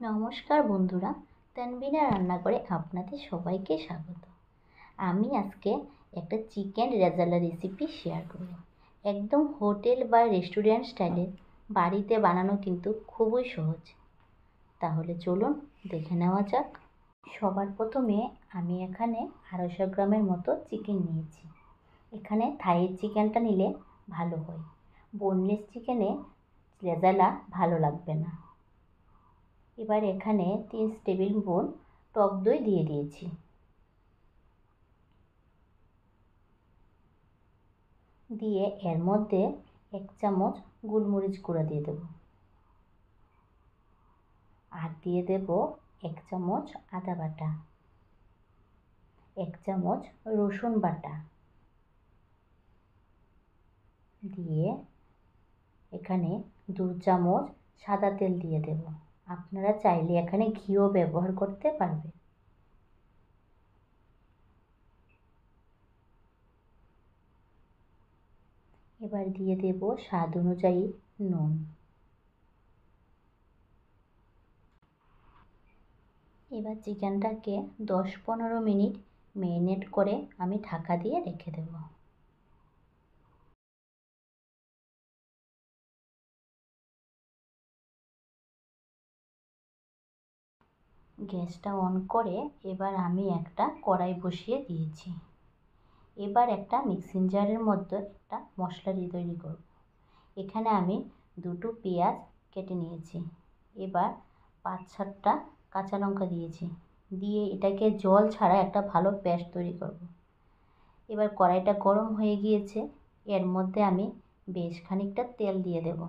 নমস্কার বন্ধুরা, তানবিনা রান্নাঘরে আপনাদের সবাইকে স্বাগত। আমি আজকে একটা চিকেন রেজালা রেসিপি শেয়ার করব। একদম হোটেল বা রেস্টুরেন্ট স্টাইলে বাড়িতে বানানো কিন্তু খুবই সহজ। তাহলে চলুন দেখে নেওয়া যাক। সবার প্রথমে আমি এখানে 250 গ্রামের মতো চিকেন নিয়েছি। এখানে থাইয়ের চিকেনটা নিলে ভালো হয়, বোনলেস চিকেনে রেজালা ভালো লাগবে না। এবার এখানে 3 টেবিল স্পুন টক দই দিয়ে দিয়েছি। দিয়ে এর মধ্যে 1 চামচ গোলমরিচ গুঁড়া দিয়ে দেব, আর দিয়ে দেব 1 চামচ আদা বাটা, 1 চামচ রসুন বাটা, দিয়ে এখানে 2 চামচ সাদা তেল দিয়ে দেব। আপনারা চাইলে এখানে ঘিও ব্যবহার করতে পারবেন। এবার দিয়ে দেব স্বাদ অনুযায়ী নুন। এবার চিকেনটাকে 10-15 মিনিট ম্যারিনেট করে আমি ঢাকা দিয়ে রেখে দেব। গ্যাসটা অন করে এবার আমি একটা কড়াই বসিয়ে দিয়েছি। এবার একটা মিক্সিং জারের মধ্যে একটা মশলা তৈরি করব। এখানে আমি 2টো পেঁয়াজ কেটে নিয়েছি। এবার 5-7টা কাঁচা লঙ্কা দিয়েছি, দিয়ে এটাকে জল ছাড়া একটা ভালো পেস্ট তৈরি করব। এবার কড়াইটা গরম হয়ে গিয়েছে, এর মধ্যে আমি বেশ খানিকটা তেল দিয়ে দেব।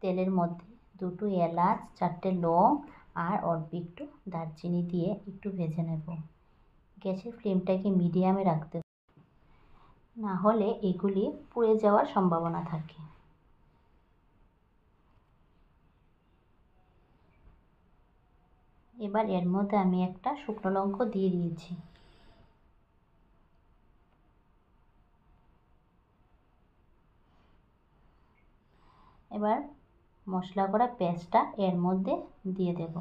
তেলের মধ্যে 2টো এলাচ, 4টে লং আর অল্প একটু দারচিনি দিয়ে একটু ভেজে নেব। গ্যাসের ফ্লেমটাকে মিডিয়ামে রাখতে হবে, না হলে এগুলি পুড়ে যাওয়ার সম্ভাবনা থাকে। এবার এর মধ্যে আমি একটা শুকনো লঙ্কা দিয়ে দিয়েছি। এবার মশলা করা পেস্টটা এর মধ্যে দিয়ে দেব।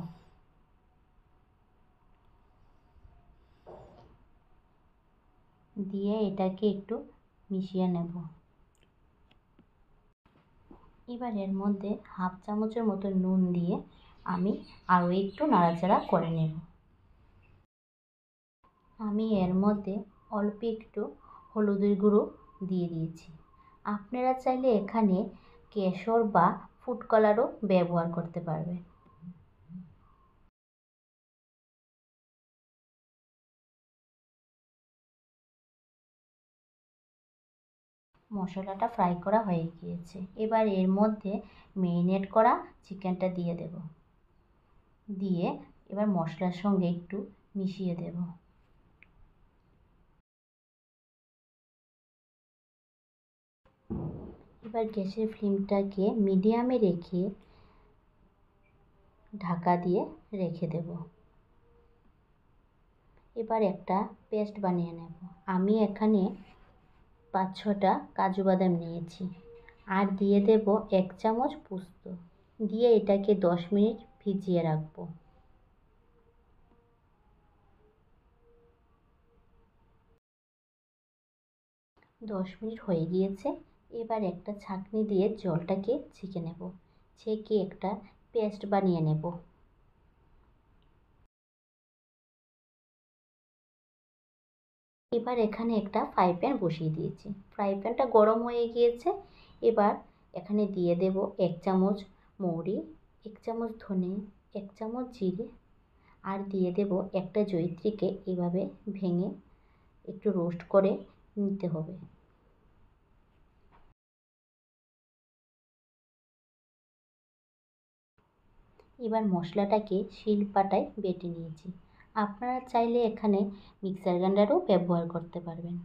দিয়ে এটাকে একটু মিশিয়ে নেব। এবার এর মধ্যে 1/2 চামচের মতো নুন দিয়ে আমি আরও একটু নাড়াচাড়া করে নেব। আমি এর মধ্যে অল্প একটু হলুদের গুঁড়ো দিয়ে দিয়েছি। আপনারা চাইলে এখানে কেশর বা ফুড কালারও ব্যবহার করতে পারবেন। মশলাটা ফ্রাই করা হয়ে গিয়েছে। এবার এর মধ্যে ম্যারিনেট করা চিকেনটা দিয়ে দেব। দিয়ে এবার মশলার সঙ্গে একটু মিশিয়ে দেব। এবার গ্যাসের ফ্লেমটাকে মিডিয়ামে রেখে ঢাকা দিয়ে রেখে দেব। এবার একটা পেস্ট বানিয়ে নেব। আমি এখানে 5-6টা কাজু বাদাম নিয়েছি, আর দিয়ে দেব 1 চামচ পোস্ত, দিয়ে এটাকে 10 মিনিট ভিজিয়ে রাখবো। দশ মিনিট হয়ে গিয়েছে। এবার একটা ছাঁকনি দিয়ে জলটাকে ছেঁকে নেব। ছেঁকে একটা পেস্ট বানিয়ে নেব। এবার এখানে একটা ফ্রাই প্যান বসিয়ে দিয়েছি। ফ্রাই প্যানটা গরম হয়ে গিয়েছে। এবার এখানে দিয়ে দেব 1 চামচ মৌরি, 1 চামচ ধনে, 1 চামচ জিরে, আর দিয়ে দেব একটা জয়িত্রীকে এভাবে ভেঙে একটু রোস্ট করে নিতে হবে। এবার মশলাটাকে শিলপাটায় বেটে নিয়েছি। আপনারা চাইলে এখানে মিক্সার গ্রাইন্ডারও ব্যবহার করতে পারবেন।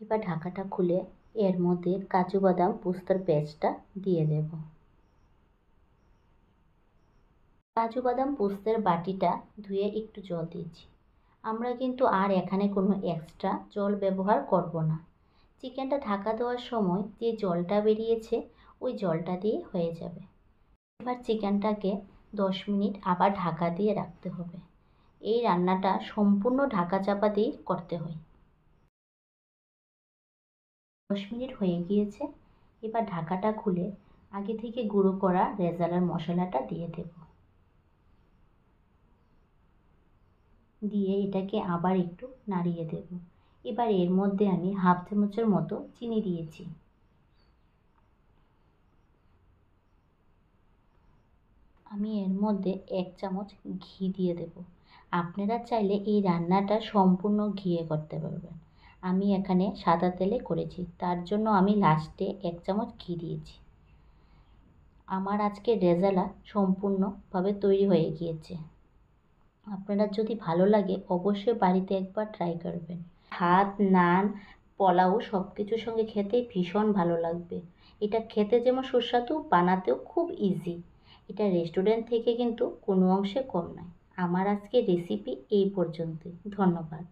এবার ঢাকাটা খুলে এর মধ্যে কাজু বাদাম পোস্তার পেস্টটা দিয়ে দেব। কাজু বাদাম পোস্তের বাটিটা ধুয়ে একটু জল দিয়েছি। আমরা কিন্তু আর এখানে কোনো এক্সট্রা জল ব্যবহার করব না। চিকেনটা ঢাকা দেওয়ার সময় যে জলটা বেরিয়েছে ওই জলটা দিয়ে হয়ে যাবে। এবার চিকেনটাকে 10 মিনিট আবার ঢাকা দিয়ে রাখতে হবে। এই রান্নাটা সম্পূর্ণ ঢাকা চাপা দিয়েই করতে হয়। 10 মিনিট হয়ে গিয়েছে। এবার ঢাকাটা খুলে আগে থেকে গুঁড়ো করা রেজালার মশলাটা দিয়ে দেব। দিয়ে এটাকে আবার একটু নাড়িয়ে দেব। এবার এর মধ্যে আমি হাফ চামচের মতো চিনি দিয়েছি। আমি এর মধ্যে 1 চামচ ঘি দিয়ে দেব। আপনারা চাইলে এই রান্নাটা সম্পূর্ণ ঘিয়ে করতে পারবেন। আমি এখানে সাদা তেলে করেছি, তার জন্য আমি লাস্টে 1 চামচ ঘি দিয়েছি। আমার আজকের রেজালা সম্পূর্ণভাবে তৈরি হয়ে গিয়েছে। আপনাদের যদি ভালো লাগে অবশ্যই বাড়িতে একবার ট্রাই করবেন। ভাত, নান, পোলাও সব কিছুর সঙ্গে খেতে ভীষণ ভালো লাগবে। এটা খেতে যেমন সুস্বাদু, বানাতেও খুব ইজি। এটা রেস্টুরেন্ট থেকে কিন্তু কোনো অংশে কম নয়। আমার আজকের রেসিপি এই পর্যন্তই। ধন্যবাদ।